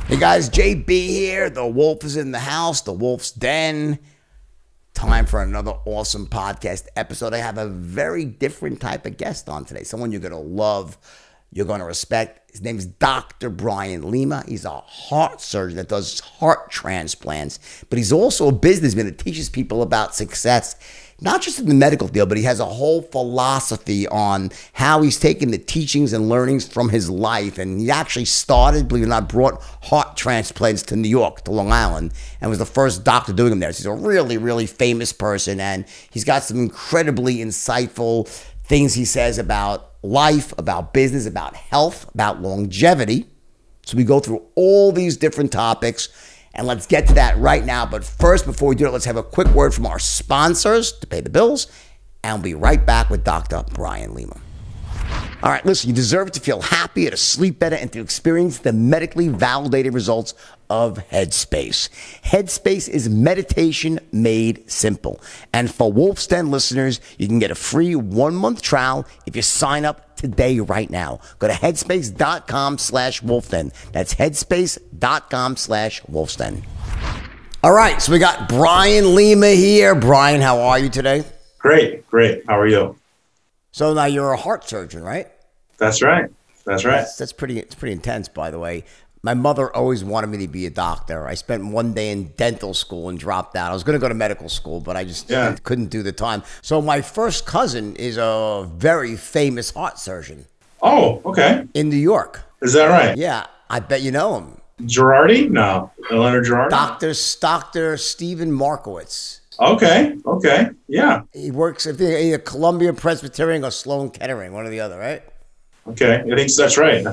Hey guys, JB here. The wolf is in the house, the wolf's den. Time for another awesome podcast episode. I have a very different type of guest on today. Someone you're going to love, you're going to respect. His name is Dr. Brian Lima. He's a heart surgeon that does heart transplants, but he's also a businessman that teaches people about success, not just in the medical field, but he has a whole philosophy on how he's taken the teachings and learnings from his life. And he actually started, believe it or not, brought heart transplants to New York, to Long Island, and was the first doctor doing them there. So he's a really, really famous person, and he's got some incredibly insightful things he says about life, about business, about health, about longevity. So we go through all these different topics. And let's get to that right now. But first, before we do it, let's have a quick word from our sponsors to pay the bills. And we'll be right back with Dr. Brian Lima. All right, listen, you deserve to feel happier, to sleep better, and to experience the medically validated results of Headspace. Headspace is meditation made simple. And for Wolf's Den listeners, you can get a free 1-month trial if you sign up today, right now. Go to headspace.com/wolfden. That's headspace.com/wolfden. All right, so we got Brian Lima here. Brian, how are you today? Great. How are you? So now you're a heart surgeon, right? That's right. It's pretty intense, by the way. My mother always wanted me to be a doctor. I spent one day in dental school and dropped out. I was going to go to medical school, but I just couldn't do the time. So my first cousin is a very famous heart surgeon. Oh, okay. In New York. Is that right? Yeah, I bet you know him. Girardi? No. Leonard Girardi? Dr. Stephen Markowitz. Okay. Yeah. He works at either Columbia Presbyterian or Sloan Kettering, one or the other, right? Okay. I think that's right.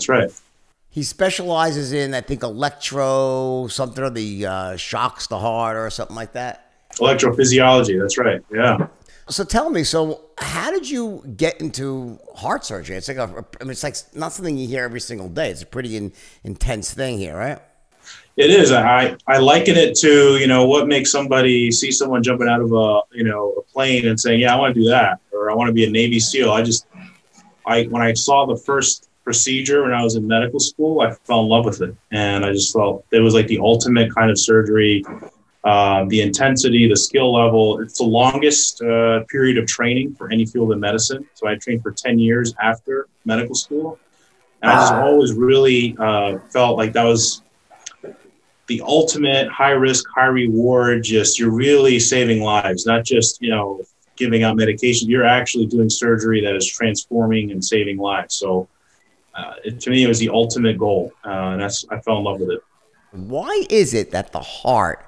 He specializes in, I think, electro something, or the shocks the heart or something like that. Electrophysiology. That's right. Yeah. So tell me, how did you get into heart surgery? It's like it's like not something you hear every single day. It's a pretty intense thing here, right? It is. I liken it to, what makes somebody see someone jumping out of a plane and saying, yeah, I want to do that, or I want to be a Navy SEAL. When I saw the first procedure when I was in medical school, I fell in love with it. And I just felt it was like the ultimate kind of surgery, the intensity, the skill level. It's the longest period of training for any field of medicine. So I trained for 10 years after medical school. And I just always really felt like that was the ultimate high risk, high reward. Just you're really saving lives, not just, giving out medication. You're actually doing surgery that is transforming and saving lives. So to me, it was the ultimate goal, and I fell in love with it. Why is it that the heart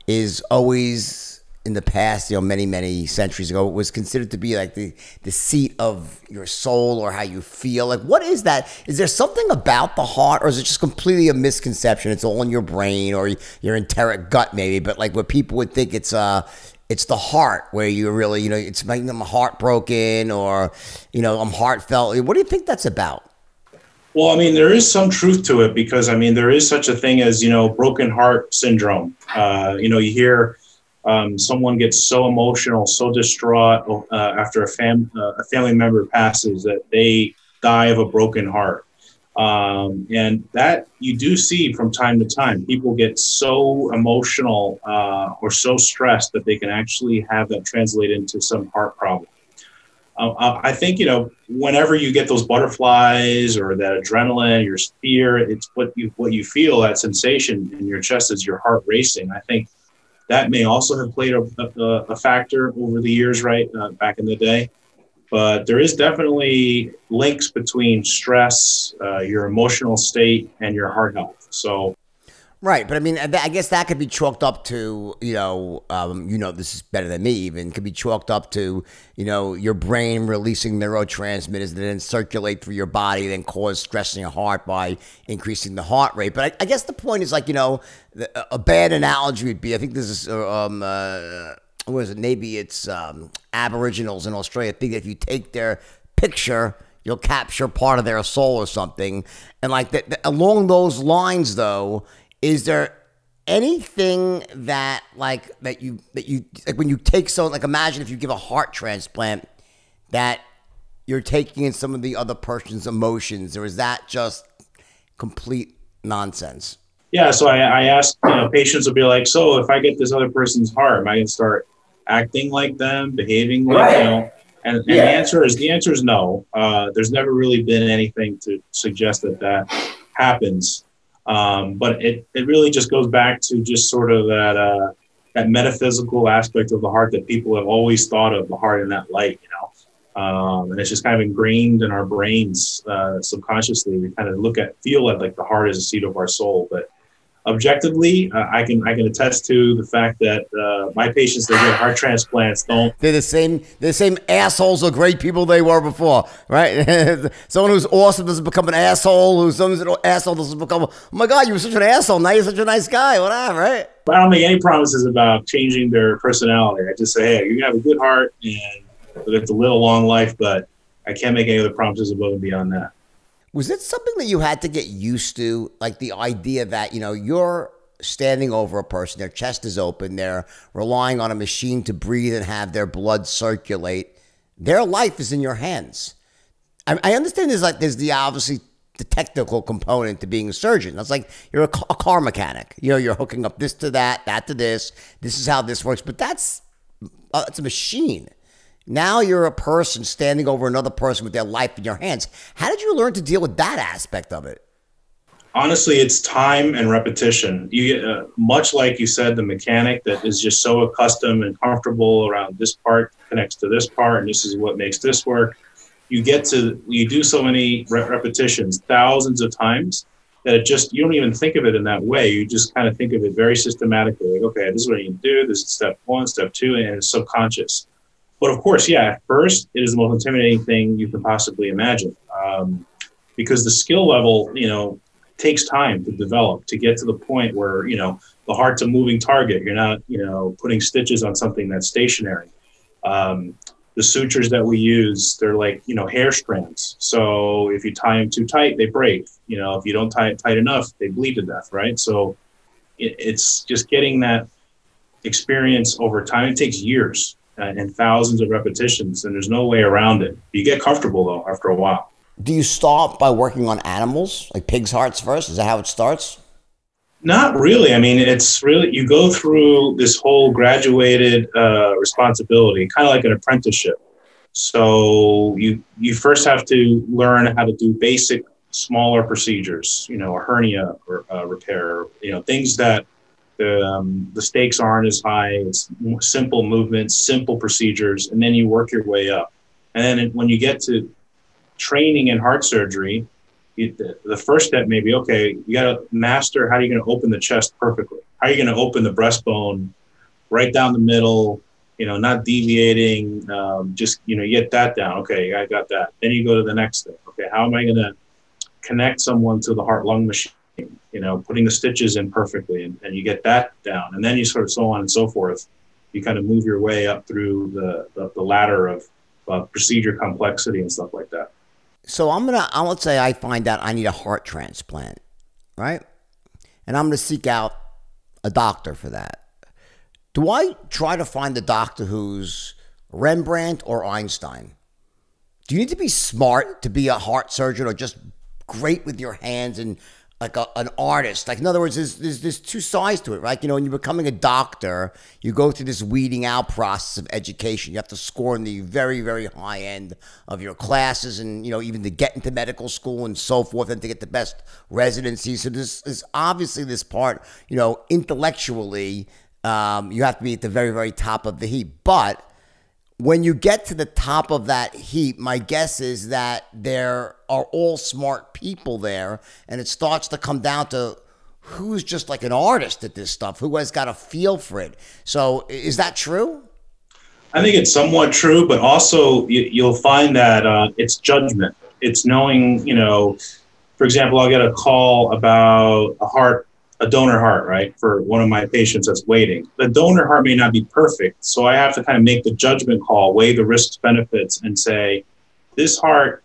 is always, in the past, many centuries ago, was considered to be like the seat of your soul or how you feel? Like, what is that? Is there something about the heart, or is it just completely a misconception? It's all in your brain or your enteric gut, maybe, but like what people would think it's the heart, where you really, it's making them heartbroken, or, I'm heartfelt. What do you think that's about? Well, there is some truth to it, because, there is such a thing as, broken heart syndrome. You hear someone gets so emotional, so distraught after a family member passes that they die of a broken heart. And that you do see from time to time. People get so emotional or so stressed that they can actually have that translate into some heart problem. I think, whenever you get those butterflies or that adrenaline, your fear, it's what you feel, that sensation in your chest as your heart racing. I think that may also have played a factor over the years, right, back in the day. But there is definitely links between stress, your emotional state, and your heart health. So. Right, but I guess that could be chalked up to, this is better than me even, could be chalked up to, your brain releasing neurotransmitters that then circulate through your body, then cause stress in your heart by increasing the heart rate. But I guess the point is, like, a bad analogy would be, I think this is, what is it? Maybe it's Aboriginals in Australia. I think if you take their picture, you'll capture part of their soul or something. And like along those lines, though, is there anything that you like when you take someone, like imagine if you give a heart transplant, that you're taking in some of the other person's emotions, or is that just complete nonsense? Yeah, so I ask, patients will be like, so if I get this other person's heart, am I going to start acting like them, behaving like, and the answer is no. There's never really been anything to suggest that happens. But it really just goes back to just sort of that metaphysical aspect of the heart that people have always thought of the heart in that light, and it's just kind of ingrained in our brains subconsciously. We kind of feel like the heart is a seat of our soul, but objectively, I can attest to the fact that my patients that get heart transplants don't. They're the same assholes or great people they were before, right? Someone who's awesome doesn't become an asshole. Someone's an asshole doesn't become, oh my God, you were such an asshole. Now you're such a nice guy. Whatever, right? I don't make any promises about changing their personality. I just say, hey, you have a good heart and live to live a long life, but I can't make any other promises above and beyond that. Was it something that you had to get used to? Like the idea that, you're standing over a person, their chest is open, they're relying on a machine to breathe and have their blood circulate. Their life is in your hands. I understand there's obviously the technical component to being a surgeon. That's like you're a car mechanic. You're hooking up this to that to this. This is how this works. But it's a machine. Now you're a person standing over another person with their life in your hands. How did you learn to deal with that aspect of it? Honestly, it's time and repetition. You get, much like you said, the mechanic that is just so accustomed and comfortable around this part connects to this part, and this is what makes this work. You do so many repetitions, thousands of times, that you don't even think of it in that way. You just kind of think of it very systematically. Like, okay, this is what you do. This is step 1, step 2, and it's subconscious. But of course, at first, it is the most intimidating thing you can possibly imagine, because the skill level, takes time to develop to get to the point where, the heart's a moving target. You're not, putting stitches on something that's stationary. The sutures that we use, they're like, hair strands. So if you tie them too tight, they break. If you don't tie it tight enough, they bleed to death, right? So it's just getting that experience over time. It takes years and thousands of repetitions, and there's no way around it. You get comfortable, though, after a while. Do you start by working on animals, like pigs' hearts first? Is that how it starts? Not really. I mean, it's really, you go through this whole graduated responsibility, kind of like an apprenticeship. So you first have to learn how to do basic, smaller procedures, a hernia or repair, things that the stakes aren't as high. It's simple movements, simple procedures, and then you work your way up. And then when you get to training in heart surgery, the first step may be, okay, you got to master how you're going to open the chest perfectly. How are you going to open the breastbone right down the middle, not deviating, you get that down. Okay, I got that. Then you go to the next thing. Okay, how am I going to connect someone to the heart-lung machine? Putting the stitches in perfectly, and you get that down. And then you sort of so on and so forth. You kind of move your way up through the ladder of procedure complexity and stuff like that. So let's say I find out I need a heart transplant, right? And I'm going to seek out a doctor for that. Do I try to find a doctor who's Rembrandt or Einstein? Do you need to be smart to be a heart surgeon, or just great with your hands and like an artist? Like, in other words, there's two sides to it, right? When you're becoming a doctor, you go through this weeding out process of education. You have to score in the very, very high end of your classes, and, even to get into medical school and so forth, and to get the best residency. So there's obviously this part, intellectually, you have to be at the very, very top of the heap. But when you get to the top of that heap, my guess is that there are all smart people there, and it starts to come down to who's just like an artist at this stuff, who has got a feel for it. So is that true? I think it's somewhat true, but also you'll find that it's judgment. It's knowing, for example, I'll get a call about a donor heart, right, for one of my patients that's waiting. The donor heart may not be perfect, so I have to kind of make the judgment call, weigh the risks, benefits, and say, this heart,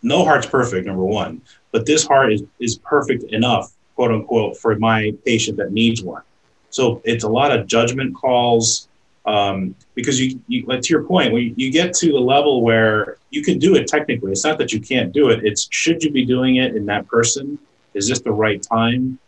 no heart's perfect, number one, but this heart is perfect enough, quote unquote, for my patient that needs one. So it's a lot of judgment calls, because you like, to your point, when you get to the level where you can do it technically, it's not that you can't do it, it's should you be doing it in that person? Is this the right time?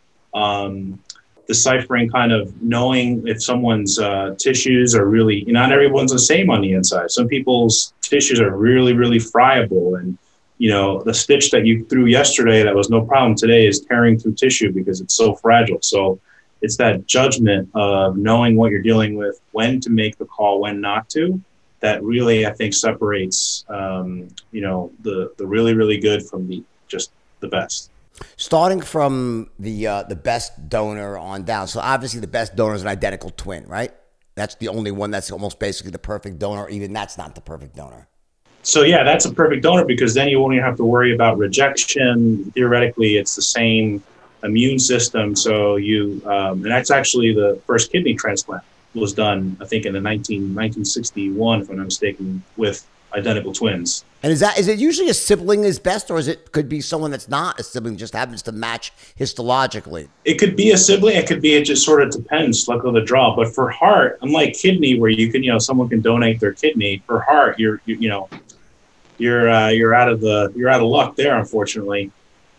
deciphering, kind of knowing if someone's tissues are really, not everyone's the same on the inside. Some people's tissues are really, really friable. And, the stitch that you threw yesterday that was no problem today is tearing through tissue because it's so fragile. So it's that judgment of knowing what you're dealing with, when to make the call, when not to, that really, I think, separates, the really, really good from just the best. Starting from the best donor on down. So obviously the best donor is an identical twin, right? That's the only one that's almost basically the perfect donor. Even that's not the perfect donor. So yeah, that's a perfect donor because then you won't even have to worry about rejection. Theoretically, it's the same immune system. So and that's actually the first kidney transplant was done, I think, in the 1961, if I'm not mistaken, with identical twins. And is it usually a sibling is best, or could be someone that's not a sibling, just happens to match histologically? It could be a sibling. It just sort of depends, luck of the draw. But for heart, unlike kidney, where you can, someone can donate their kidney, for heart, you're out of luck there, unfortunately.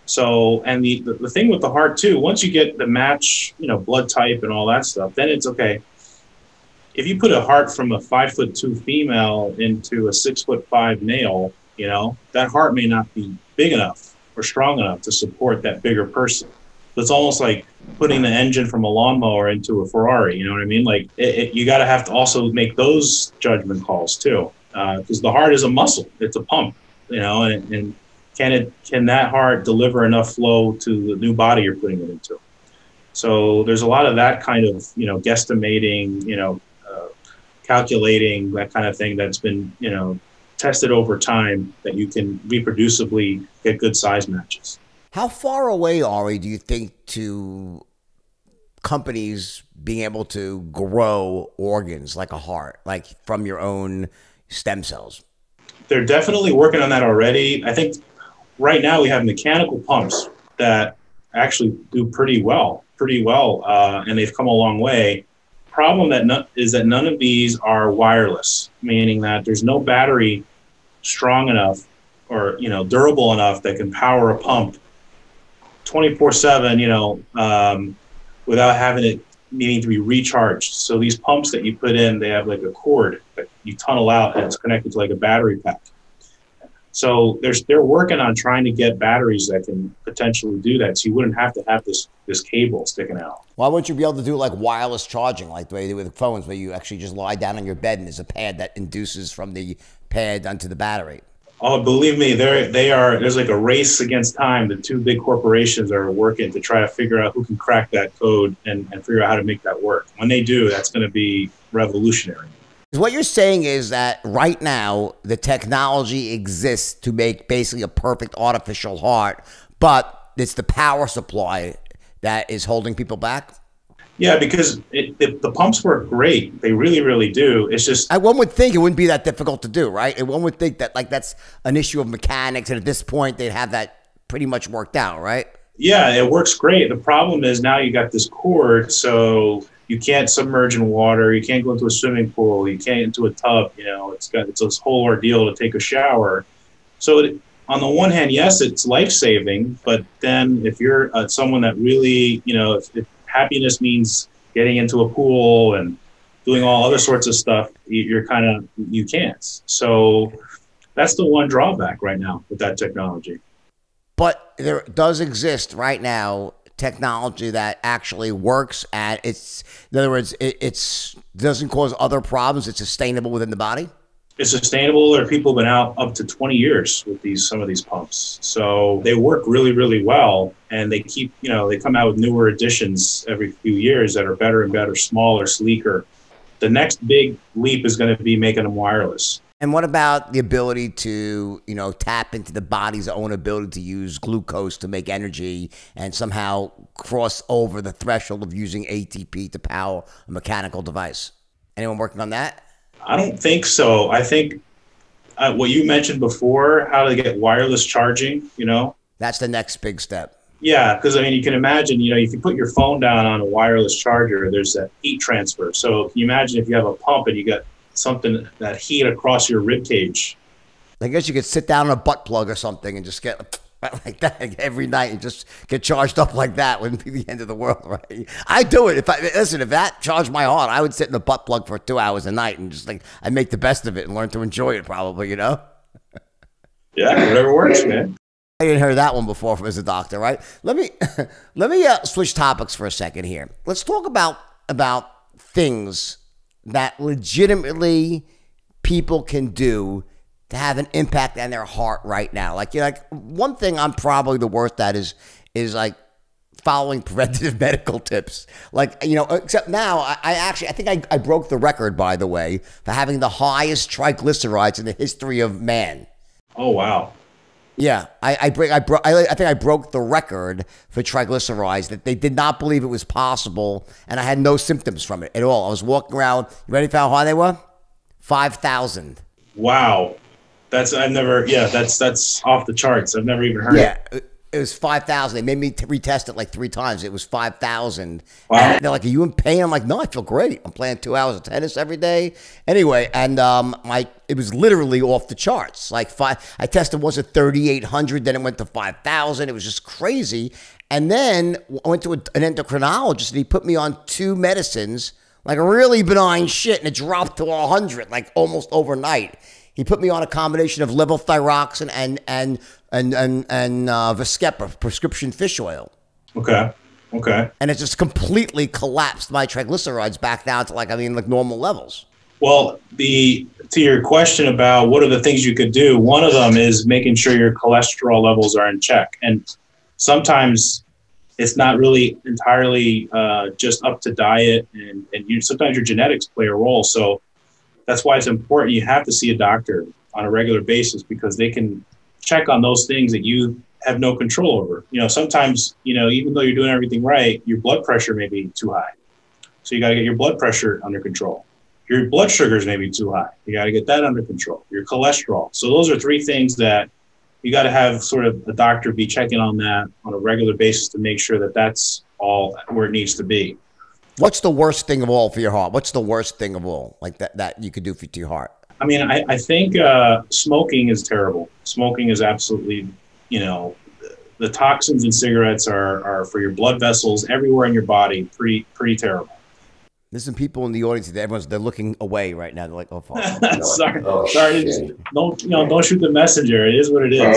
So, and the thing with the heart too, once you get the match, blood type and all that stuff, then it's okay. If you put a heart from a 5'2" female into a 6'5" male, that heart may not be big enough or strong enough to support that bigger person. It's almost like putting the engine from a lawnmower into a Ferrari. You know what I mean? Like you got to have to also make those judgment calls too, because the heart is a muscle. It's a pump, and can that heart deliver enough flow to the new body you're putting it into? So there's a lot of that kind of, guesstimating, calculating, that kind of thing that's been, tested over time, that you can reproducibly get good size matches. How far away, Ari, do you think to companies being able to grow organs like a heart, like from your own stem cells? They're definitely working on that already. I think right now we have mechanical pumps that actually do pretty well, and they've come a long way. Problem is that none of these are wireless, meaning that there's no battery strong enough or durable enough that can power a pump 24/7, without having it needing to be recharged. So these pumps that you put in, they have like a cord that you tunnel out and it's connected to like a battery pack. So they're working on trying to get batteries that can potentially do that. So you wouldn't have to have this cable sticking out. Why wouldn't you be able to do like wireless charging, like the way they do with phones, where you actually just lie down on your bed and there's a pad that induces from the pad onto the battery? Oh, believe me, there's like a race against time. The two big corporations are working to try to figure out who can crack that code and figure out how to make that work. When they do, that's going to be revolutionary. What you're saying is that right now the technology exists to make basically a perfect artificial heart, but it's the power supply that is holding people back? Yeah, because the pumps work great. They really, really do. It's just... One would think it wouldn't be that difficult to do, right? And one would think that that's an issue of mechanics, and at this point they'd have that pretty much worked out, right? Yeah, it works great. The problem is now you got this cord, so... You can't submerge in water. You can't go into a swimming pool. You can't into a tub. It's this whole ordeal to take a shower. So on the one hand, yes, it's life-saving. But then if you're someone that really, if happiness means getting into a pool and doing all other sorts of stuff, you can't. So that's the one drawback right now with that technology. But there does exist right now technology that actually works, and in other words, it doesn't cause other problems. It's sustainable within the body. It's sustainable. There are people who've been out up to 20 years with some of these pumps. So they work really, really well, and they keep, they come out with newer additions every few years that are better and better, smaller, sleeker. The next big leap is going to be making them wireless. And what about the ability to, tap into the body's own ability to use glucose to make energy and somehow cross over the threshold of using ATP to power a mechanical device? Anyone working on that? I don't think so. I think what you mentioned before, how to get wireless charging, That's the next big step. Yeah, because, you can imagine, if you put your phone down on a wireless charger, there's that heat transfer. So can you imagine if you have a pump and you got something, that heat across your rib cage? I guess you could sit down on a butt plug or something and just get Like that every night and just get charged up like that wouldn't be the end of the world, right? I do it. If that charged my heart, I would sit in the butt plug for 2 hours a night and just like I'd make the best of it and learn to enjoy it probably, you know? Yeah, whatever works, man. I didn't hear that one before from as a doctor, right? Let me switch topics for a second here. Let's talk about things that legitimately people can do to have an impact on their heart right now. Like, one thing I'm probably the worst at is like following preventative medical tips. Like, except now I think I broke the record, by the way, for having the highest triglycerides in the history of man. Oh, wow. Yeah, I think I broke the record for triglycerides, that they did not believe it was possible, and I had no symptoms from it at all. I was walking around. You ready for how high they were? 5,000. Wow. That's off the charts. I've never even heard it. Yeah, it was 5,000. They made me retest it like 3 times. It was 5,000. Wow. And they're like, "Are you in pain?" I'm like, "No, I feel great. I'm playing 2 hours of tennis every day." Anyway, and it was literally off the charts. Like I tested once at 3,800, then it went to 5,000. It was just crazy. And then I went to an endocrinologist, and he put me on 2 medicines, like really benign shit, and it dropped to 100, like almost overnight. He put me on a combination of levothyroxine and Vascepa, prescription fish oil. Okay. And it just completely collapsed my triglycerides back down to like normal levels. Well, to your question about what are the things you could do, one of them is making sure your cholesterol levels are in check. And sometimes it's not really entirely just up to diet, and sometimes your genetics play a role. So that's why it's important. You have to see a doctor on a regular basis, because they can check on those things that you have no control over. Sometimes, even though you're doing everything right, your blood pressure may be too high. So you got to get your blood pressure under control. Your blood sugars may be too high. You got to get that under control. Your cholesterol. So those are 3 things that you got to have sort of a doctor be checking on that on a regular basis to make sure that that's all where it needs to be. What's the worst thing of all for your heart? What's the worst thing of all, like that you could do to your heart? I mean, I think smoking is terrible. Smoking is absolutely, the toxins in cigarettes are for your blood vessels everywhere in your body. Pretty terrible. There's some people in the audience that they're looking away right now. They're like, "Oh, fuck." sorry. Don't shoot the messenger. It is what it is.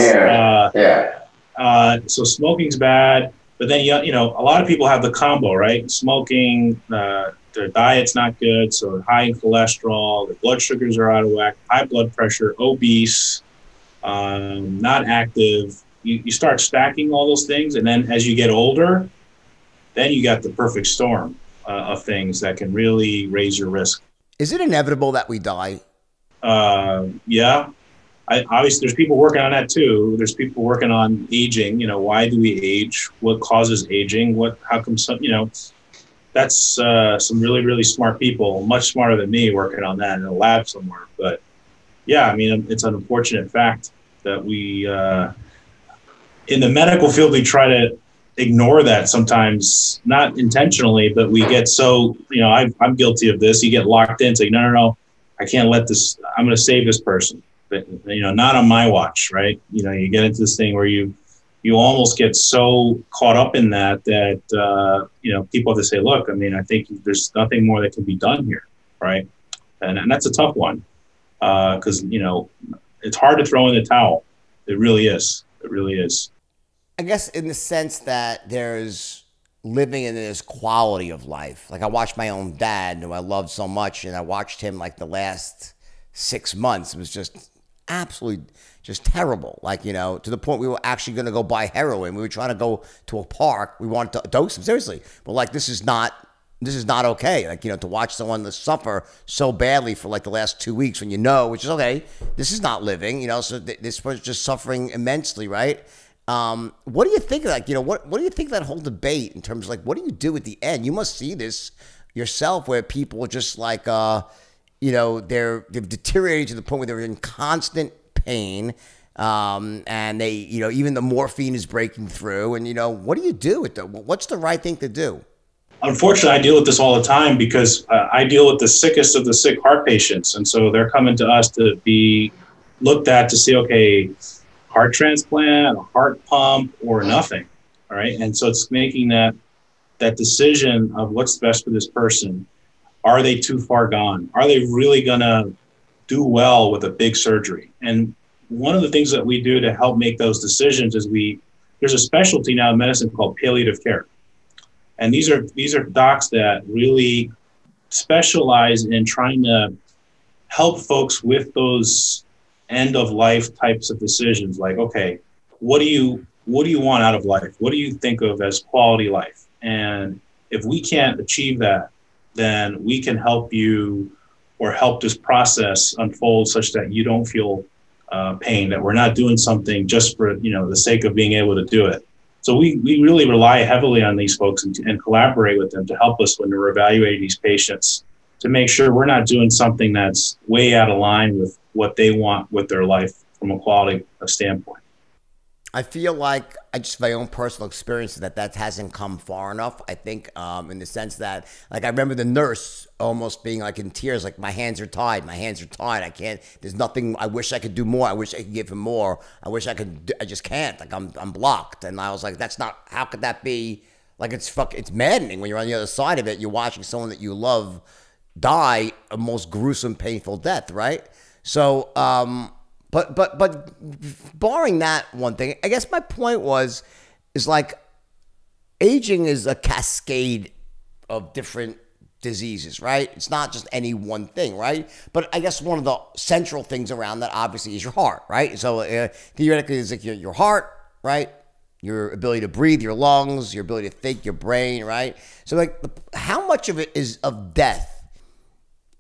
So smoking's bad. But then, a lot of people have the combo, right? Smoking, their diet's not good, so high in cholesterol, their blood sugars are out of whack, high blood pressure, obese, not active. You start stacking all those things, and then as you get older, then you got the perfect storm of things that can really raise your risk. Is it inevitable that we die? Yeah. Obviously, there's people working on that too. There's people working on aging. Why do we age? What causes aging? How come some? That's some really, really smart people, much smarter than me, working on that in a lab somewhere. But yeah, I mean, it's an unfortunate fact that we, in the medical field, we try to ignore that sometimes, not intentionally, but we get so, I'm guilty of this. You get locked in, say, no, I can't let this. I'm going to save this person. But, not on my watch, right? You get into this thing where you almost get so caught up in that people have to say, look, I mean, I think there's nothing more that can be done here, right? And that's a tough one, because, it's hard to throw in the towel. It really is. It really is. I guess in the sense that there's living in this quality of life. Like I watched my own dad, who I loved so much, and I watched him like the last 6 months. It was just absolutely just terrible. Like, to the point we were actually going to go buy heroin. We were trying to go to a park. We wanted to dose him, seriously. But like, this is not okay. Like, to watch someone suffer so badly for like the last 2 weeks when which is okay, this is not living, so this was just suffering immensely, right? What do you think of that? What do you think of that whole debate in terms of like, what do you do at the end? You must see this yourself where people are just like, they've deteriorated to the point where they're in constant pain. And they, even the morphine is breaking through. And, what do you do with them? What's the right thing to do? Unfortunately, I deal with this all the time because I deal with the sickest of the sick heart patients. And so they're coming to us to be looked at to see, okay, heart transplant, a heart pump, or nothing. All right. And so it's making that decision of what's best for this person. Are they too far gone? Are they really going to do well with a big surgery? And one of the things that we do to help make those decisions is there's a specialty now in medicine called palliative care. And these are docs that really specialize in trying to help folks with those end of life types of decisions. Like, okay, what do you want out of life? What do you think of as quality life? And if we can't achieve that, then we can help you or help this process unfold such that you don't feel pain, that we're not doing something just for, the sake of being able to do it. So we really rely heavily on these folks and collaborate with them to help us when we're evaluating these patients to make sure we're not doing something that's way out of line with what they want with their life from a quality standpoint. I feel like just my own personal experience that hasn't come far enough. I think in the sense that, like, I remember the nurse almost being like in tears, like, my hands are tied. I can't, there's nothing. I wish I could do more. I wish I could give him more. I wish I could, I just can't. Like, I'm blocked. And I was like, that's not, how could that be? Like, it's maddening when you're on the other side of it. You're watching someone that you love die a most gruesome, painful death, right? So, But barring that one thing, I guess my point is like, aging is a cascade of different diseases, right? It's not just any one thing, right? But I guess one of the central things around that obviously is your heart, right? So theoretically, it's like your heart, right? Your ability to breathe, your lungs, your ability to think, your brain, right? So like, how much of it is of death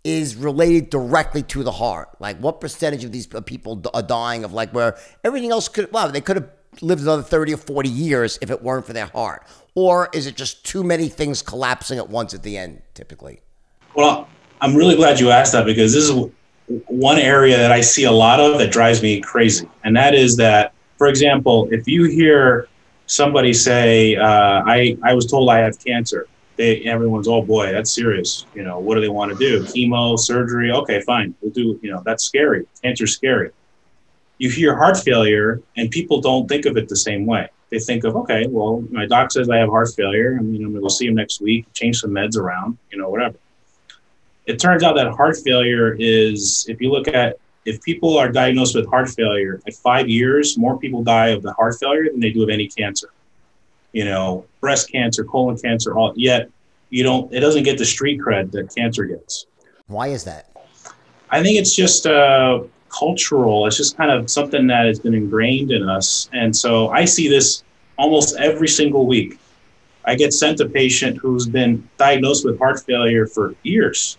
is related directly to the heart? Like, what percentage of these people are dying of, like, where everything else they could have lived another 30 or 40 years if it weren't for their heart? Or is it just too many things collapsing at once at the end, typically? Well, I'm really glad you asked that, because this is one area that I see a lot of that drives me crazy. And that is that, for example, if you hear somebody say, I was told I have cancer, everyone's, oh boy, that's serious. What do they want to do? Chemo, surgery? Okay, fine. We'll do, that's scary. Cancer's scary. You hear heart failure and people don't think of it the same way. They think of, okay, well, my doc says I have heart failure. I'm going to go see him next week, change some meds around, whatever. It turns out that heart failure is, if people are diagnosed with heart failure at 5 years, more people die of the heart failure than they do of any cancer. Breast cancer, colon cancer, yet it doesn't get the street cred that cancer gets. Why is that? I think it's just cultural. It's just kind of something that has been ingrained in us. And so I see this almost every single week. I get sent a patient who's been diagnosed with heart failure for years,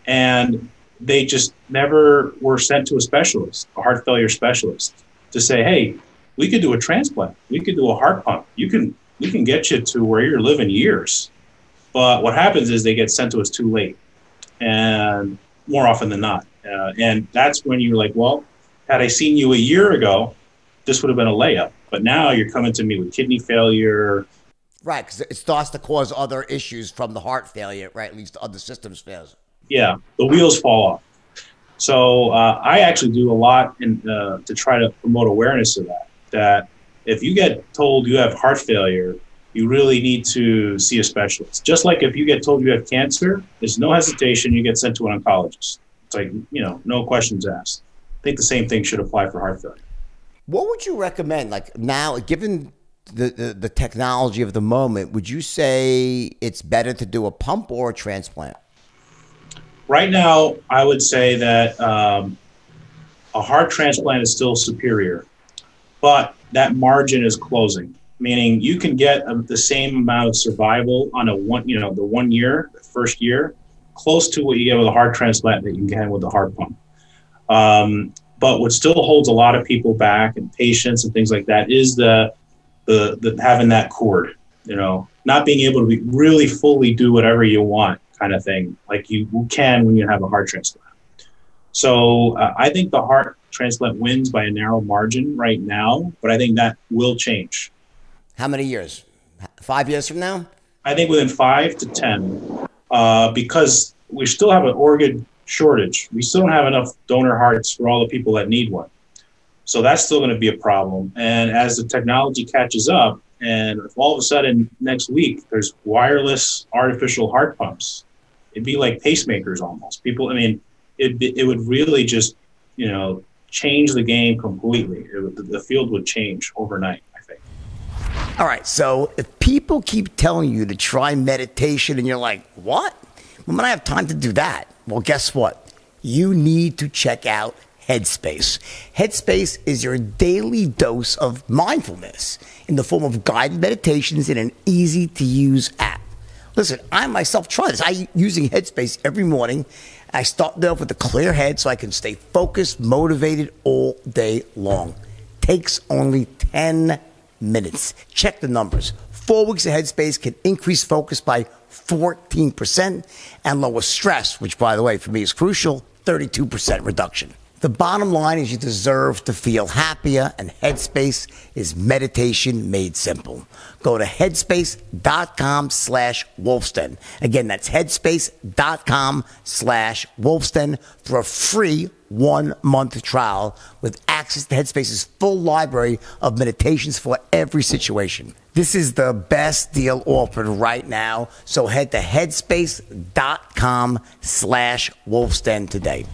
and they just never were sent to a specialist, a heart failure specialist, to say, hey, we could do a transplant. We could do a heart pump. We can get you to where you're living years. But what happens is they get sent to us too late, and more often than not. And that's when you're like, well, had I seen you a year ago, this would have been a layup. But now you're coming to me with kidney failure. Right, because it starts to cause other issues from the heart failure, right? At least other systems fails. Yeah, the wheels fall off. So I actually do a lot to try to promote awareness of that if you get told you have heart failure, you really need to see a specialist. Just like if you get told you have cancer, there's no hesitation, you get sent to an oncologist. It's like, no questions asked. I think the same thing should apply for heart failure. What would you recommend? Like, now, given the technology of the moment, would you say it's better to do a pump or a transplant? Right now, I would say that a heart transplant is still superior, but that margin is closing, meaning you can get the same amount of survival on the 1 year, the first year, close to what you get with a heart transplant that you can get with a heart pump. But what still holds a lot of people back, and patients and things like that, is the having that cord, not being able to really fully do whatever you want, kind of thing, like you can when you have a heart transplant. So I think the heart transplant wins by a narrow margin right now, but I think that will change. How many years? 5 years from now? I think within 5 to 10, because we still have an organ shortage. We still don't have enough donor hearts for all the people that need one. So that's still going to be a problem. And as the technology catches up, and if all of a sudden next week there's wireless artificial heart pumps, it'd be like pacemakers almost. People, I mean, it would really just, change the game completely. The field would change overnight, I think. All right, so if people keep telling you to try meditation and you're like, what? When I have time to do that? Well, guess what? You need to check out Headspace. Headspace is your daily dose of mindfulness in the form of guided meditations in an easy-to-use app. Listen, I myself try this. I'm using Headspace every morning. I start off with a clear head so I can stay focused, motivated all day long. Takes only 10 minutes. Check the numbers. 4 weeks of Headspace can increase focus by 14% and lower stress, which, by the way, for me is crucial, 32% reduction. The bottom line is you deserve to feel happier, and Headspace is meditation made simple. Go to headspace.com/Wolfsten. Again, that's headspace.com/Wolfsten for a free 1-month trial with access to Headspace's full library of meditations for every situation. This is the best deal offered right now, so head to headspace.com/Wolfsten today.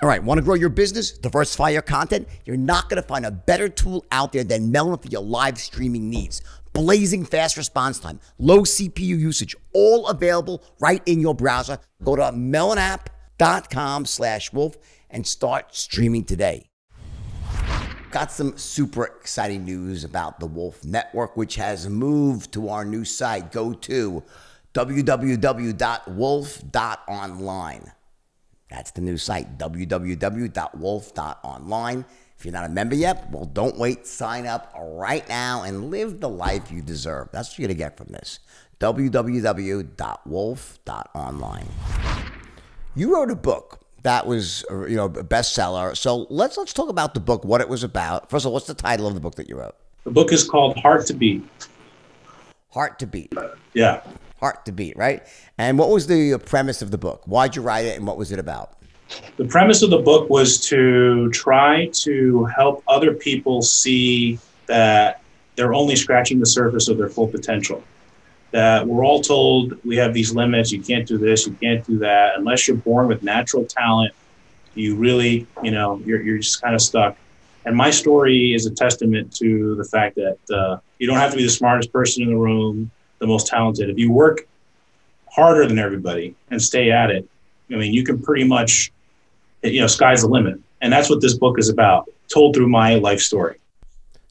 All right, want to grow your business, diversify your content? You're not going to find a better tool out there than Melon for your live streaming needs. Blazing fast response time, low CPU usage, all available right in your browser. Go to melonapp.com/wolf and start streaming today. Got some super exciting news about the Wolf Network, which has moved to our new site. Go to www.wolf.online. That's the new site, www.wolf.online. If you're not a member yet, well, don't wait. Sign up right now and live the life you deserve. That's what you're going to get from this. www.wolf.online. You wrote a book that was, a bestseller. So let's talk about the book, what it was about. First of all, what's the title of the book that you wrote? The book is called Heart to Beat. Heart to Beat. Yeah. Heart to Beat, right? And what was the premise of the book? Why'd you write it, and what was it about? The premise of the book was to try to help other people see that they're only scratching the surface of their full potential. That we're all told we have these limits, you can't do this, you can't do that. Unless you're born with natural talent, you really, you're just kind of stuck. And my story is a testament to the fact that you don't have to be the smartest person in the room, the most talented. If you work harder than everybody and stay at it, you can pretty much, sky's the limit. And that's what this book is about, told through my life story.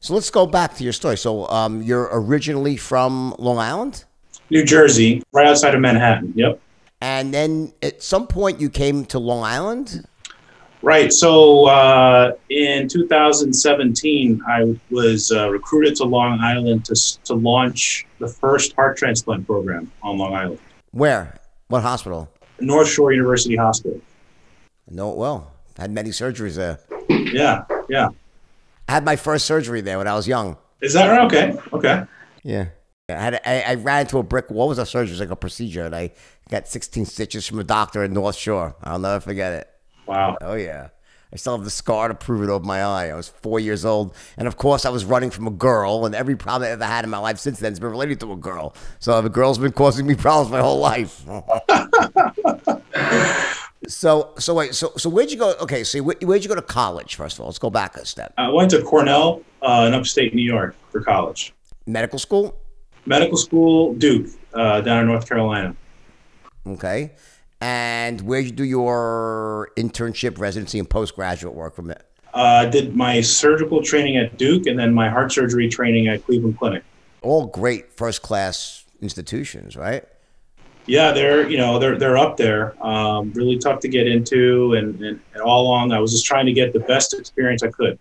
So let's go back to your story. So you're originally from Long Island? New Jersey, right outside of Manhattan. Yep. And then at some point you came to Long Island? Right. So in 2017, I was recruited to Long Island to launch the first heart transplant program on Long Island. Where? What hospital? North Shore University Hospital. I know it well. I had many surgeries there. Yeah. I had my first surgery there when I was young. Is that right? Okay. Yeah. I ran into a brick wall. It was a surgery, it was like a procedure, and I got 16 stitches from a doctor in North Shore. I'll never forget it. Wow. Oh, yeah. I still have the scar to prove it over my eye. I was 4 years old. And, of course, I was running from a girl. And every problem I ever had in my life since then has been related to a girl. So the girl's been causing me problems my whole life. So where'd you go? Okay, so where'd you go to college, first of all? Let's go back a step. I went to Cornell in upstate New York for college. Medical school? Medical school, Duke, down in North Carolina. Okay. And where'd you do your internship, residency, and postgraduate work from it? I did my surgical training at Duke and then my heart surgery training at Cleveland Clinic. All great first-class institutions, right? Yeah, they're up there. Really tough to get into, and all along I was just trying to get the best experience I could.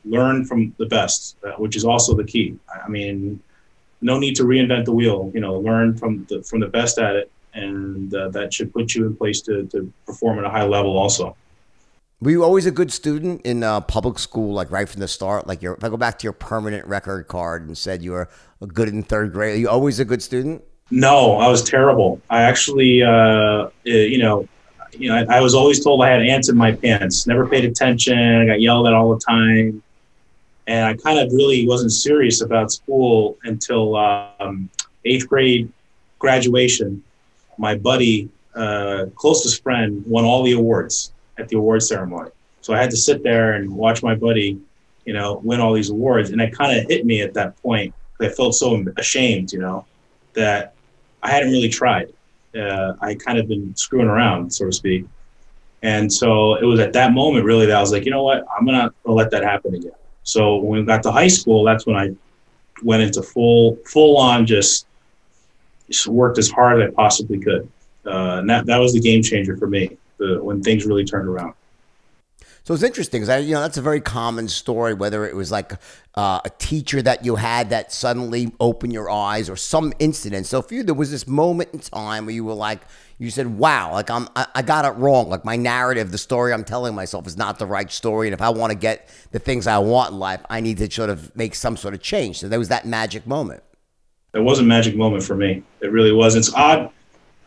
Learn from the best, which is also the key. No need to reinvent the wheel. Learn from the best at it. And that should put you in place to perform at a high level also. Were you always a good student in public school, like right from the start? Like if I go back to your permanent record card and said you were good in third grade, are you always a good student? No, I was terrible. I actually, You know, I was always told I had ants in my pants, never paid attention. I got yelled at all the time. And I kind of really wasn't serious about school until 8th grade graduation. My buddy, closest friend, won all the awards at the award ceremony. So I had to sit there and watch my buddy, you know, win all these awards. And it kind of hit me at that point. I felt so ashamed, you know, that I hadn't really tried. I kind of been screwing around, so to speak. And so it was at that moment really that I was like, you know what, I'm not gonna let that happen again. So when we got to high school, that's when I went into full on just worked as hard as I possibly could. And that was the game changer for me, when things really turned around. So it's interesting because that's a very common story, whether it was like a teacher that you had that suddenly opened your eyes or some incident. So for you, there was this moment in time where you were like, you said, wow, like I got it wrong. Like my narrative, the story I'm telling myself is not the right story. And if I want to get the things I want in life, I need to sort of make some sort of change. So there was that magic moment. It was a magic moment for me. It really was. It's odd,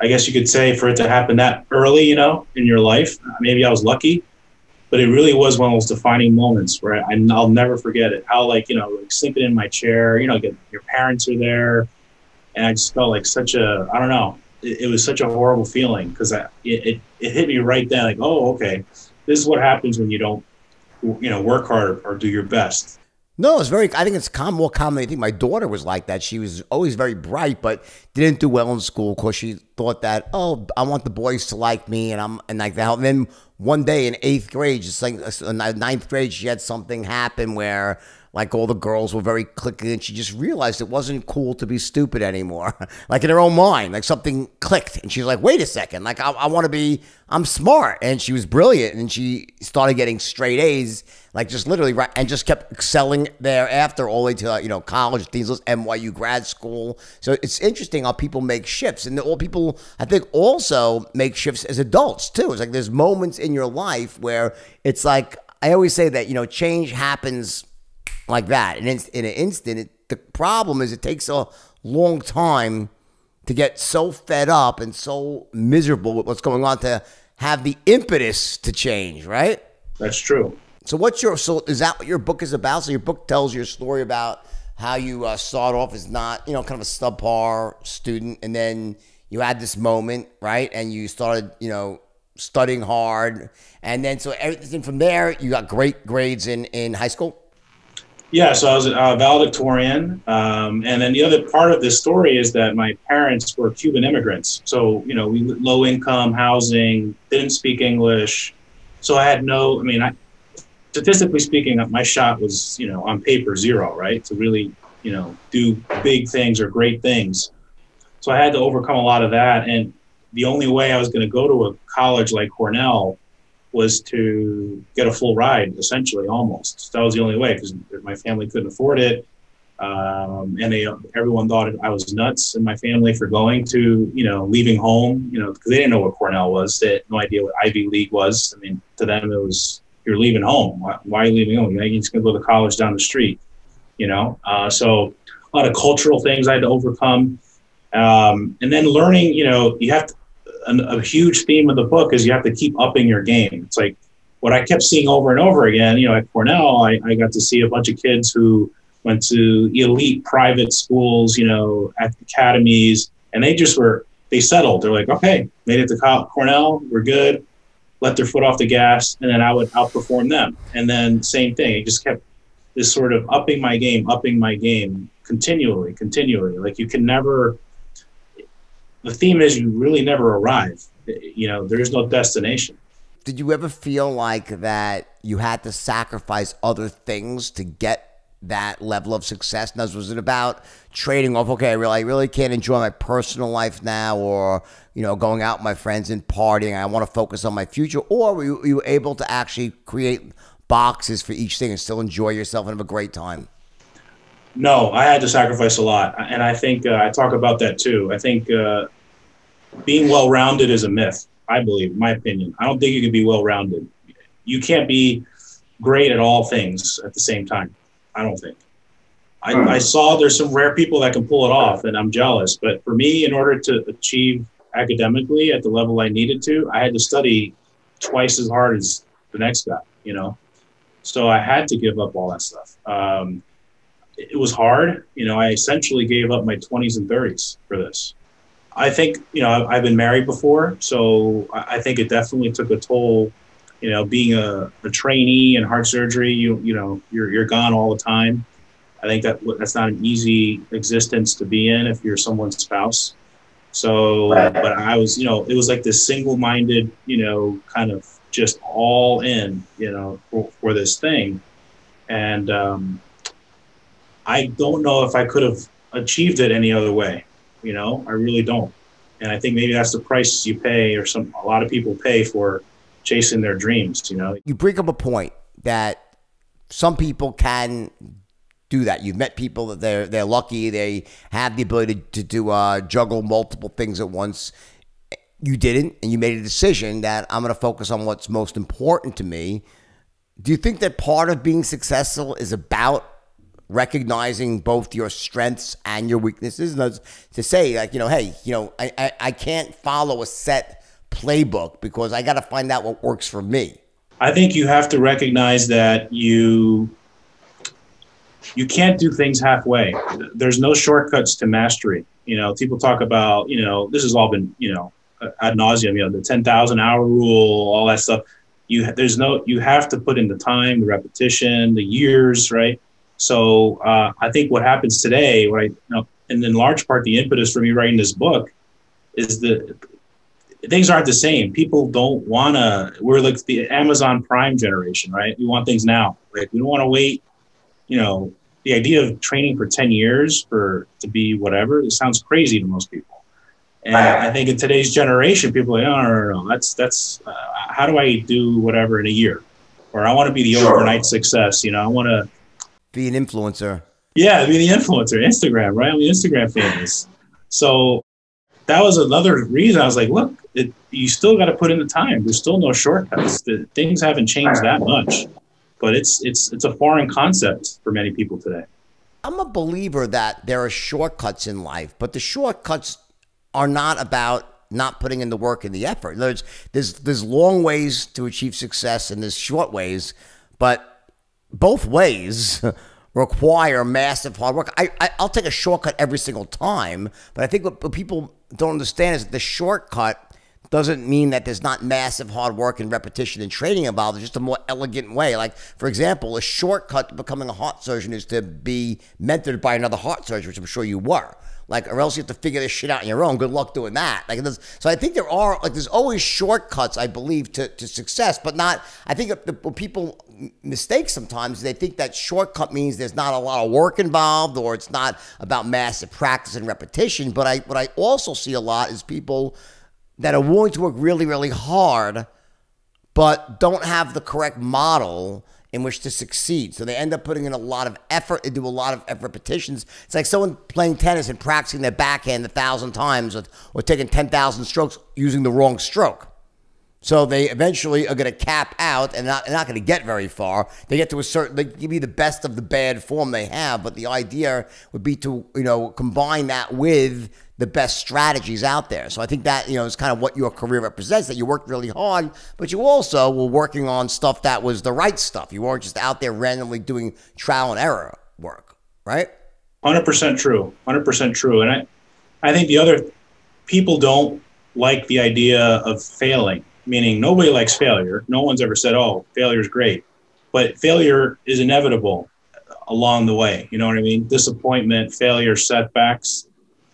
I guess you could say, for it to happen that early, you know, in your life. Maybe I was lucky. But it really was one of those defining moments where I'll never forget it. How, like, you know, like sleeping in my chair, you know, your parents are there. And I just felt like such a, I don't know, it was such a horrible feeling because it hit me right then. Like, oh, okay, this is what happens when you don't, you know, work hard or do your best. No, I think it's more common. I think my daughter was like that. She was always very bright, but didn't do well in school because she thought that, oh, I want the boys to like me and like that. And then one day in 8th grade, just like 9th grade, she had something happen where like all the girls were very cliquey and she just realized it wasn't cool to be stupid anymore. Like in her own mind, like something clicked and she's like, wait a second, like I want to I'm smart. And she was brilliant and she started getting straight A's, like just literally, right, and just kept excelling thereafter all the way to, college, things, NYU grad school. So it's interesting how people make shifts, and all people, I think, also make shifts as adults too. It's like there's moments in your life where it's like, I always say that, change happens like that. And in an instant, the problem is it takes a long time to get so fed up and so miserable with what's going on to have the impetus to change, right? That's true. So is that what your book is about? So your book tells your story about how you start off as not, kind of a subpar student, and then you had this moment, right? And you started, studying hard, and then so everything from there, you got great grades in high school. Yeah, so I was a valedictorian, and then the other part of this story is that my parents were Cuban immigrants. So, we low income housing, didn't speak English. So I had statistically speaking, my shot was, on paper, zero, right? To really, do big things or great things. So I had to overcome a lot of that. And the only way I was going to go to a college like Cornell was to get a full ride, essentially, almost. That was the only way because my family couldn't afford it. And everyone thought I was nuts in my family for going to, leaving home, because they didn't know what Cornell was. They had no idea what Ivy League was. I mean, to them, it was, you're leaving home. Why are you leaving home? You're just going to go to college down the street, So a lot of cultural things I had to overcome. And then learning, you have to, a huge theme of the book is you have to keep upping your game. It's like what I kept seeing over and over again, at Cornell, I got to see a bunch of kids who went to elite private schools, academies, and they settled. They're like, okay, made it to Cornell, we're good. Let their foot off the gas, and then I would outperform them. And then same thing, it just kept this sort of upping my game continually. Like you can never, the theme is you really never arrive. There is no destination. Did you ever feel like that you had to sacrifice other things to get that level of success? Now, was it about trading off, okay, I really can't enjoy my personal life now, or, going out with my friends and partying, I want to focus on my future? Or were you able to actually create boxes for each thing and still enjoy yourself and have a great time? No, I had to sacrifice a lot. And I think I talk about that too. I think being well-rounded is a myth, I believe, in my opinion. I don't think you can be well-rounded. You can't be great at all things at the same time, I don't think. I saw there's some rare people that can pull it off, and I'm jealous. But for me, in order to achieve academically at the level I needed to, I had to study twice as hard as the next guy, you know? So I had to give up all that stuff. It was hard. You know, I essentially gave up my 20s and 30s for this. I think, you know, I've been married before, so I think it definitely took a toll. You know, being a trainee in heart surgery, you're gone all the time. I think that's not an easy existence to be in if you're someone's spouse. So, but I was, you know, it was like this single-minded, you know, kind of just all in, you know, for this thing. And I don't know if I could have achieved it any other way. You know, I really don't. And I think maybe that's the price you pay, or a lot of people pay for chasing their dreams, you know. You bring up a point that some people can do that. You've met people that they're lucky, they have the ability to do juggle multiple things at once. You didn't, and you made a decision that I'm going to focus on what's most important to me. Do you think that part of being successful is about recognizing both your strengths and your weaknesses? And to say, like, you know, hey, you know, I can't follow a set playbook because I got to find out what works for me. I think you have to recognize that you can't do things halfway. There's no shortcuts to mastery. You know, people talk about, you know, this has all been, you know, ad nauseum, you know, the 10,000 hour rule, all that stuff. You have to put in the time, the repetition, the years, right? So I think what happens today, right, you know, and in large part, the impetus for me writing this book is things aren't the same. People don't want to, we're like the Amazon Prime generation, right? We want things now. Like, we don't want to wait. You know, the idea of training for 10 years to be whatever, it sounds crazy to most people. And I think in today's generation, people are like, oh, no. That's how do I do whatever in a year? Or I want to be the overnight success. You know, I want to be an influencer. Yeah, be the influencer, Instagram, right? I'm Instagram famous. So that was another reason I was like, look, you still got to put in the time. There's still no shortcuts. Things haven't changed that much, but it's a foreign concept for many people today. I'm a believer that there are shortcuts in life, but the shortcuts are not about not putting in the work and the effort. There's long ways to achieve success and there's short ways, but both ways require massive hard work. I'll take a shortcut every single time, but I think what people don't understand is that the shortcut doesn't mean that there's not massive hard work and repetition and training involved. It's just a more elegant way. Like, for example, a shortcut to becoming a heart surgeon is to be mentored by another heart surgeon, which I'm sure you were. Like, or else you have to figure this shit out on your own. Good luck doing that. Like, so I think there's always shortcuts, I believe, to success, but not, I think what people mistake sometimes, they think that shortcut means there's not a lot of work involved or it's not about massive practice and repetition. But what I also see a lot is people that are willing to work really, really hard, but don't have the correct model in which to succeed. So they end up putting in a lot of effort. They do a lot of repetitions. It's like someone playing tennis and practicing their backhand 1,000 times or taking 10,000 strokes using the wrong stroke. So they eventually are going to cap out and not going to get very far. They get to a certain, they give you the best of the bad form they have, but the idea would be to, you know, combine that with the best strategies out there. So I think that, you know, is kind of what your career represents, that you worked really hard, but you also were working on stuff that was the right stuff. You weren't just out there randomly doing trial and error work, right? 100% true. 100% true. And I think the other people don't like the idea of failing, meaning nobody likes failure. No one's ever said, oh, failure is great, but failure is inevitable along the way. You know what I mean? Disappointment, failure, setbacks.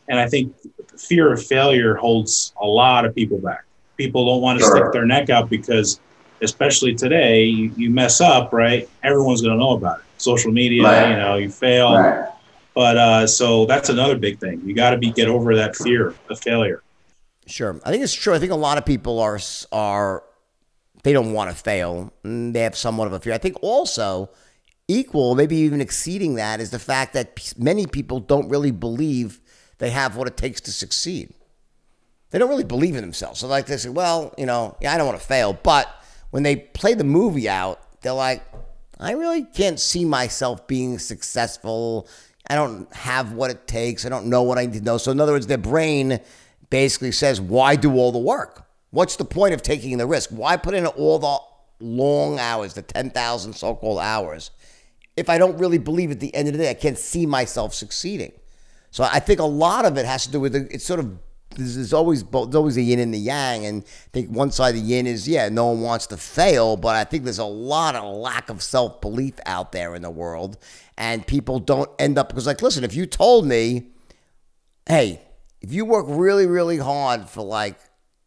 And I think fear of failure holds a lot of people back. People don't want to stick their neck out because, especially today, you mess up, right? Everyone's going to know about it. Social media, you know, you fail. But so that's another big thing. You got to get over that fear of failure. Sure. I think it's true. I think a lot of people are they don't want to fail. They have somewhat of a fear. I think also equal, maybe even exceeding that, is the fact that many people don't really believe they have what it takes to succeed. They don't really believe in themselves. So like they say, well, you know, yeah, I don't want to fail. But when they play the movie out, they're like, I really can't see myself being successful. I don't have what it takes. I don't know what I need to know. So in other words, their brain basically says, why do all the work? What's the point of taking the risk? Why put in all the long hours, the 10,000 so-called hours, if I don't really believe at the end of the day I can't see myself succeeding? So I think a lot of it has to do with it's sort of, there's always a yin and the yang, and I think one side of the yin is, yeah, no one wants to fail, but I think there's a lot of lack of self-belief out there in the world, and people don't end up, because like, listen, if you told me, hey, if you work really, really hard for like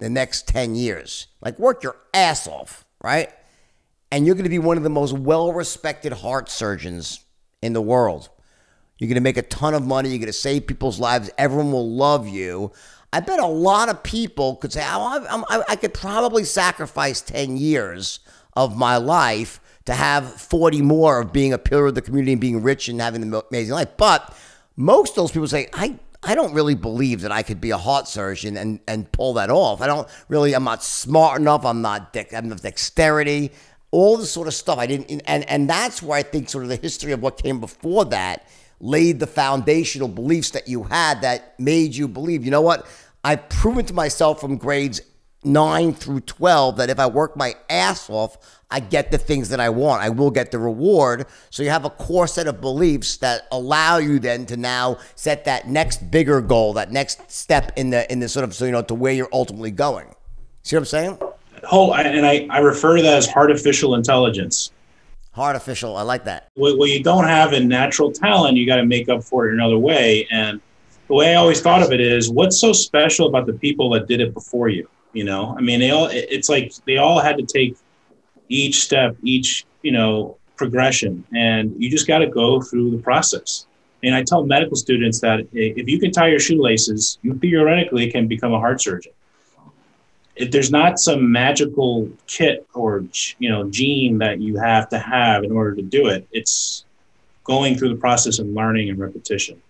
the next 10 years, like work your ass off, right? And you're going to be one of the most well-respected heart surgeons in the world. You're going to make a ton of money. You're going to save people's lives. Everyone will love you. I bet a lot of people could say, oh, I could probably sacrifice 10 years of my life to have 40 more of being a pillar of the community and being rich and having an amazing life. But most of those people say, I don't really believe that I could be a heart surgeon and pull that off. I'm not smart enough. I'm not dexterity, all this sort of stuff. And that's where I think sort of the history of what came before that laid the foundational beliefs that you had that made you believe, you know what? I've proven to myself from grades 9 through 12 that if I work my ass off, I get the things that I want. I will get the reward. So you have a core set of beliefs that allow you then to now set that next bigger goal, that next step in the sort of, so, you know, to where you're ultimately going. See what I'm saying? I refer to that as artificial intelligence. Artificial, I like that. What you don't have in natural talent, you got to make up for it another way. And the way I always thought of it is, what's so special about the people that did it before you? You know, I mean, it's like they all had to take each step, each, you know, progression, and you just got to go through the process. And I tell medical students that if you can tie your shoelaces, you theoretically can become a heart surgeon. If there's not some magical kit or, you know, gene that you have to have in order to do it, it's going through the process and learning and repetition.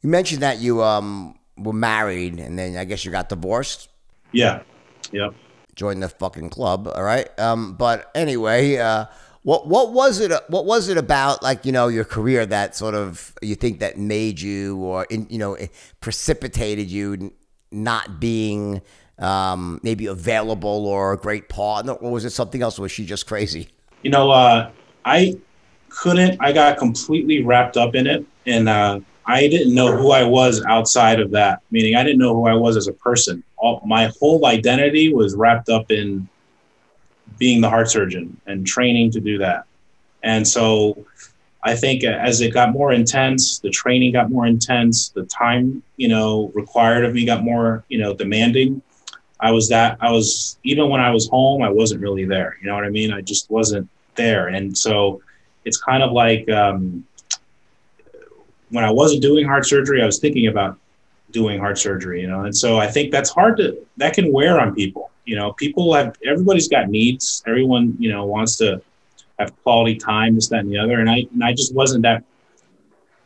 You mentioned that you were married and then I guess you got divorced. Yeah. Yep. Join the fucking club. All right. But anyway, what was it? What was it about, like, you know, your career that sort of you think that made you, or you know, precipitated you not being maybe available or a great partner, or was it something else? Was she just crazy? You know, I got completely wrapped up in it, and I didn't know who I was outside of that. Meaning, I didn't know who I was as a person. My whole identity was wrapped up in being the heart surgeon and training to do that. And so I think as it got more intense, the training got more intense, the time, you know, required of me got more, you know, demanding. I was even when I was home, I wasn't really there. You know what I mean? I just wasn't there. And so it's kind of like when I wasn't doing heart surgery, I was thinking about doing heart surgery, you know? And so I think that can wear on people. You know, everybody's got needs. Everyone, you know, wants to have quality time, this, that, and the other. And I just wasn't that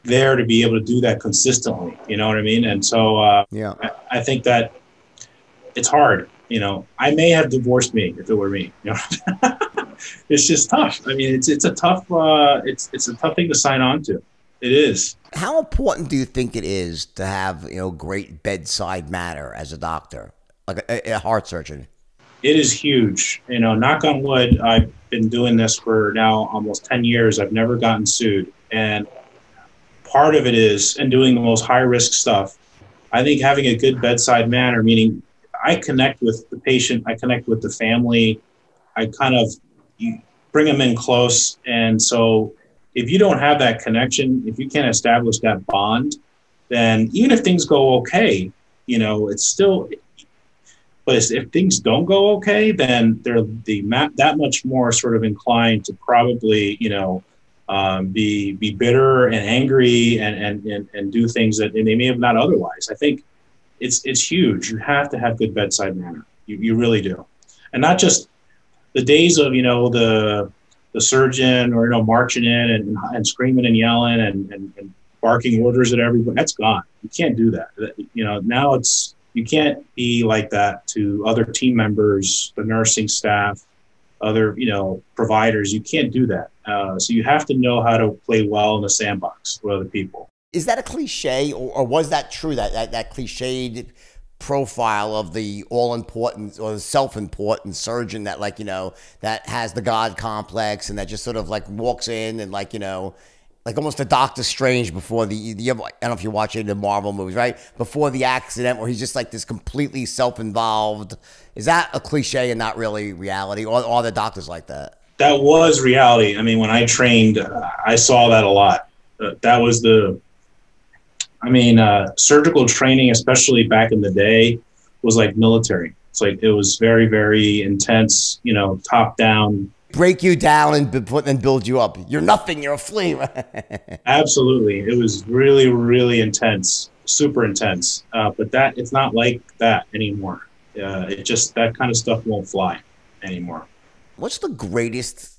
there to be able to do that consistently. You know what I mean? And so yeah, I think that it's hard. You know, I may have divorced me if it were me. You know, it's just tough. I mean, it's a tough thing to sign on to. It is. How important do you think it is to have, you know, great bedside manner as a doctor, like a heart surgeon? It is huge. You know, knock on wood, I've been doing this for now almost 10 years. I've never gotten sued. And part of it is, and doing the most high risk stuff, I think having a good bedside manner, meaning I connect with the patient, I connect with the family, you bring them in close. And so if you don't have that connection, if you can't establish that bond, then even if things go okay, you know, it's still, but if things don't go okay, then they're that much more sort of inclined to probably, you know, be bitter and angry and do things that they may have not otherwise. I think it's huge. You have to have good bedside manner. You really do. And not just the days of, you know, the surgeon or, you know, marching in and screaming and yelling and barking orders at everybody. That's gone. You can't do that. You know, now you can't be like that to other team members, the nursing staff, other, you know, providers. You can't do that. So you have to know how to play well in the sandbox with other people. Is that a cliche, or was that true, that cliched profile of the all-important or the self-important surgeon that, like, you know, that has the God complex and that just sort of like walks in and, like, you know, like almost a Doctor Strange before the I don't know if you watch any of the Marvel movies, right? Before the accident, where he's just like this completely self-involved. Is that a cliche and not really reality? Or are the doctors like that? That was reality. I mean, when I trained, I saw that a lot. That was surgical training, especially back in the day, was like military. It's like, it was very, very intense, you know, top down. Break you down and build you up. You're nothing. You're a flea. Absolutely. It was really, really intense, super intense. But it's not like that anymore. It just, that kind of stuff won't fly anymore. What's the greatest,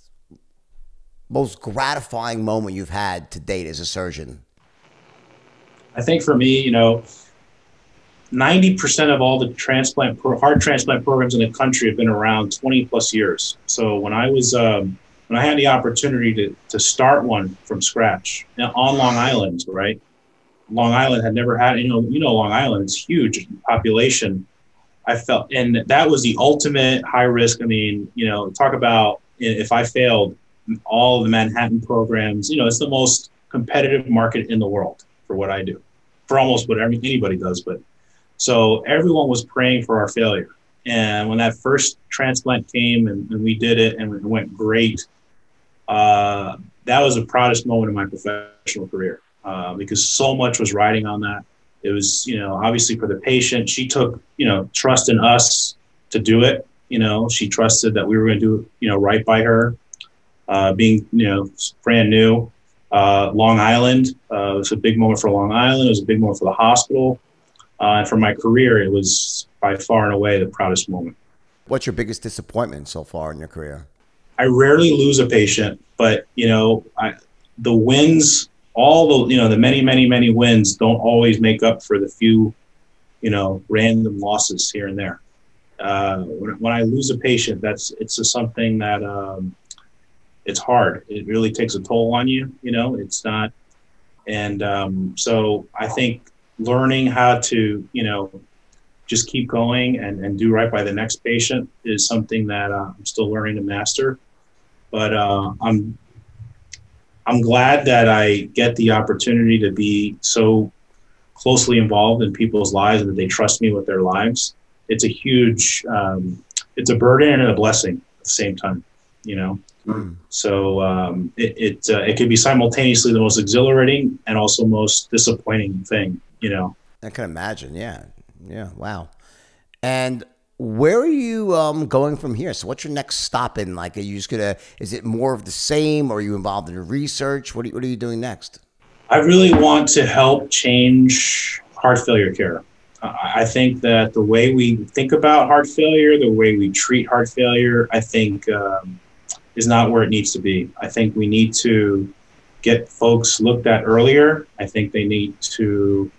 most gratifying moment you've had to date as a surgeon? I think for me, you know, 90% of all the heart transplant programs in the country have been around 20 plus years. So when I was, when I had the opportunity to start one from scratch on Long Island, right? Long Island had never had, you know, Long Island is huge population. I felt, and that was the ultimate high risk. I mean, you know, talk about if I failed all of the Manhattan programs, you know, it's the most competitive market in the world for what I do, for almost what anybody does. But so everyone was praying for our failure. And when that first transplant came and we did it and it went great, that was the proudest moment of my professional career, because so much was riding on that. It was, you know, obviously for the patient, she took, you know, trust in us to do it. You know, she trusted that we were going to do, you know, right by her, being, you know, brand new. Long Island, it was a big moment for Long Island. It was a big moment for the hospital. And for my career, it was by far and away the proudest moment. What's your biggest disappointment so far in your career? I rarely lose a patient, but, you know, the wins, all the, you know, the many, many, many wins don't always make up for the few, you know, random losses here and there. When I lose a patient, it's just something that, it's hard. It really takes a toll on you, you know, it's not. And so I think learning how to, you know, just keep going and do right by the next patient is something that I'm still learning to master. But I'm glad that I get the opportunity to be so closely involved in people's lives and that they trust me with their lives. It's a huge, it's a burden and a blessing at the same time, you know? Mm. So it could be simultaneously the most exhilarating and also most disappointing thing, you know? I can imagine. Yeah. Yeah. Wow. And where are you going from here? So what's your next stop in? Like, are you just gonna, is it more of the same? Or are you involved in research? What are you doing next? I really want to help change heart failure care. I think that the way we think about heart failure, the way we treat heart failure, I think is not where it needs to be. I think we need to get folks looked at earlier. I think they need to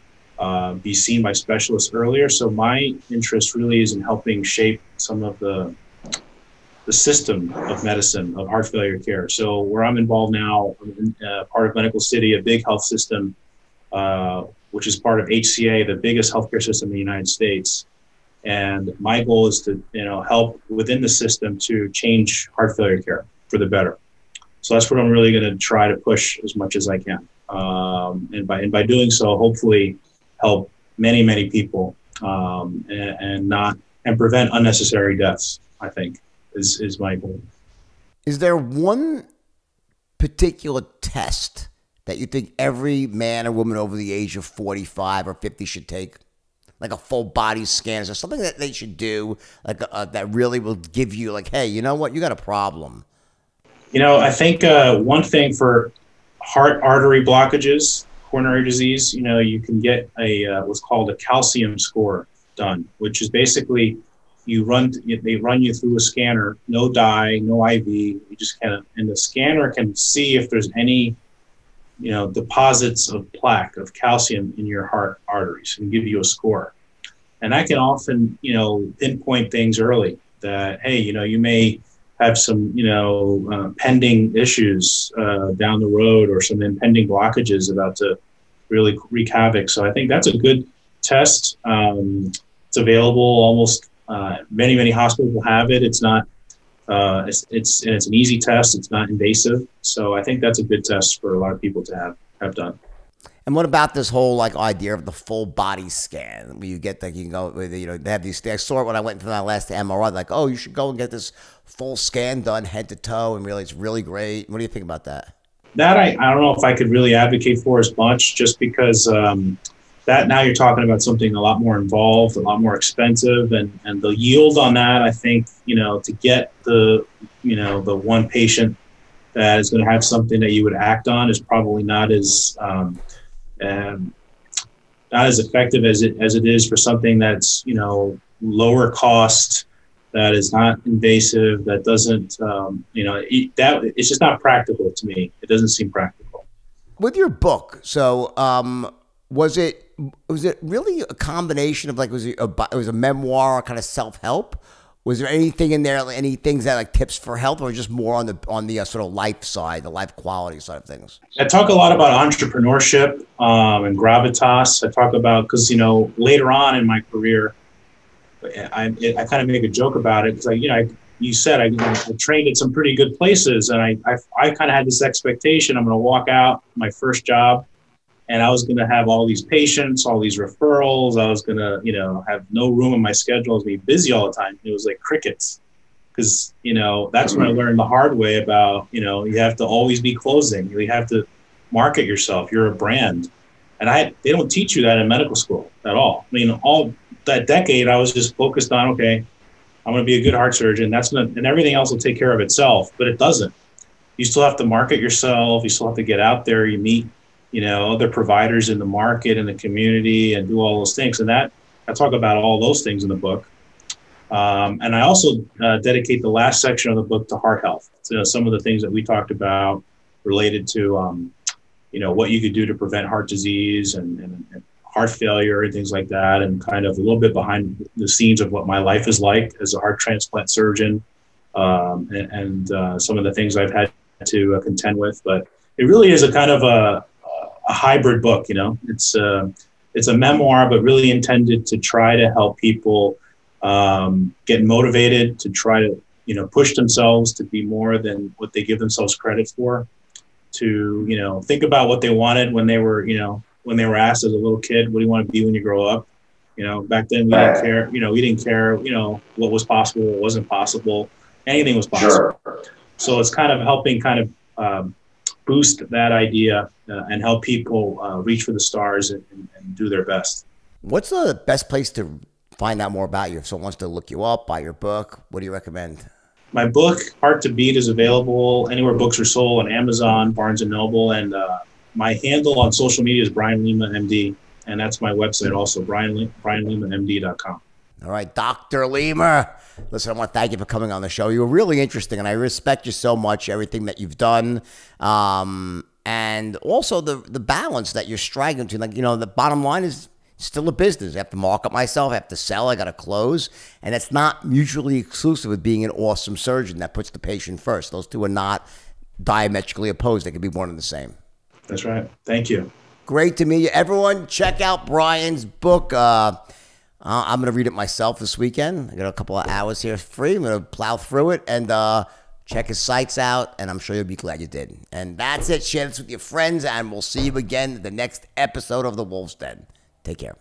be seen by specialists earlier. So my interest really is in helping shape some of the system of medicine, of heart failure care. So where I'm involved now, I'm part of Medical City, a big health system, which is part of HCA, the biggest healthcare system in the United States. And my goal is to, you know, help within the system to change heart failure care for the better. So that's what I'm really going to try to push as much as I can. And by doing so, hopefully help many, many people and prevent unnecessary deaths, I think, is my goal. Is there one particular test that you think every man or woman over the age of 45 or 50 should take? Like a full body scan? Is there something that they should do, like that really will give you, like, hey, you know what, you got a problem? You know, I think one thing for heart artery blockages, coronary disease, you know, you can get a what's called a calcium score done, which is basically they run you through a scanner, no dye, no IV. You just kind of, and the scanner can see if there's any, you know, deposits of plaque, of calcium in your heart arteries, and give you a score. And that can often, you know, pinpoint things early that, hey, you know, you may have some, you know, pending issues down the road, or some impending blockages about to really wreak havoc. So I think that's a good test. It's available almost many hospitals will have it. It's not it's an easy test. It's not invasive. So I think that's a good test for a lot of people to have done. And what about this whole like idea of the full body scan? Where you get like you can go, you know, they have these. I saw it when I went for my last MRI. Like, oh, you should go and get this full scan done, head to toe, and really, it's really great. What do you think about that? That I don't know if I could really advocate for as much, just because that now you're talking about something a lot more involved, a lot more expensive, and the yield on that, I think, you know, to get the one patient that is going to have something that you would act on is probably not as effective as it is for something that's, you know, lower cost, that is not invasive, that doesn't, that it's just not practical to me. It doesn't seem practical. With your book, so was it really a combination of like, it was a memoir, kind of self-help? Was there anything in there, any things that like tips for health, or just more on the sort of life side, the life quality side of things? I talk a lot about entrepreneurship and gravitas. I talk about, because, you know, later on in my career, I kind of make a joke about it, because you said I trained at some pretty good places, and I kind of had this expectation I'm going to walk out my first job, and I was going to have all these patients, all these referrals. I was going to, you know, have no room in my schedule. I was going to be busy all the time. It was like crickets, because, you know, that's when I learned the hard way about, you know, you have to always be closing. You have to market yourself. You're a brand. And they don't teach you that in medical school at all. I mean, all that decade, I was just focused on, okay, I'm going to be a good heart surgeon. And everything else will take care of itself, but it doesn't. You still have to market yourself. You still have to get out there. You meet, you know, other providers in the market and the community, and do all those things. And I talk about all those things in the book. And I also dedicate the last section of the book to heart health. So some of the things that we talked about related to, you know, what you could do to prevent heart disease and heart failure and things like that, and kind of a little bit behind the scenes of what my life is like as a heart transplant surgeon, and some of the things I've had to contend with. But it really is a kind of a hybrid book. You know, it's a memoir, but really intended to try to help people get motivated, to try to, you know, push themselves to be more than what they give themselves credit for, to, you know, think about what they wanted when they were, you know, when they were asked as a little kid, what do you want to be when you grow up? You know, back then we didn't care, you know, what was possible, what wasn't possible. Anything was possible. Sure. So it's kind of helping boost that idea and help people reach for the stars and do their best. What's the best place to find out more about you? If someone wants to look you up, buy your book, what do you recommend? My book, Heart to Beat, is available anywhere books are sold, on Amazon, Barnes & Noble, and my handle on social media is Brian Lima, MD, and that's my website also, brianlimamd.com. All right, Dr. Lima. Listen, I want to thank you for coming on the show. You were really interesting, and I respect you so much, everything that you've done, and also the balance that you're striking to. Like, you know, the bottom line is still a business. I have to market myself. I have to sell. I got to close. And it's not mutually exclusive with being an awesome surgeon that puts the patient first. Those two are not diametrically opposed. They can be one and the same. That's right. Thank you. Great to meet you. Everyone, check out Brian's book. I'm going to read it myself this weekend. I got a couple of hours here free. I'm going to plow through it and check his sites out, and I'm sure you'll be glad you did. And that's it. Share this with your friends, and we'll see you again in the next episode of The Wolf's Den. Take care.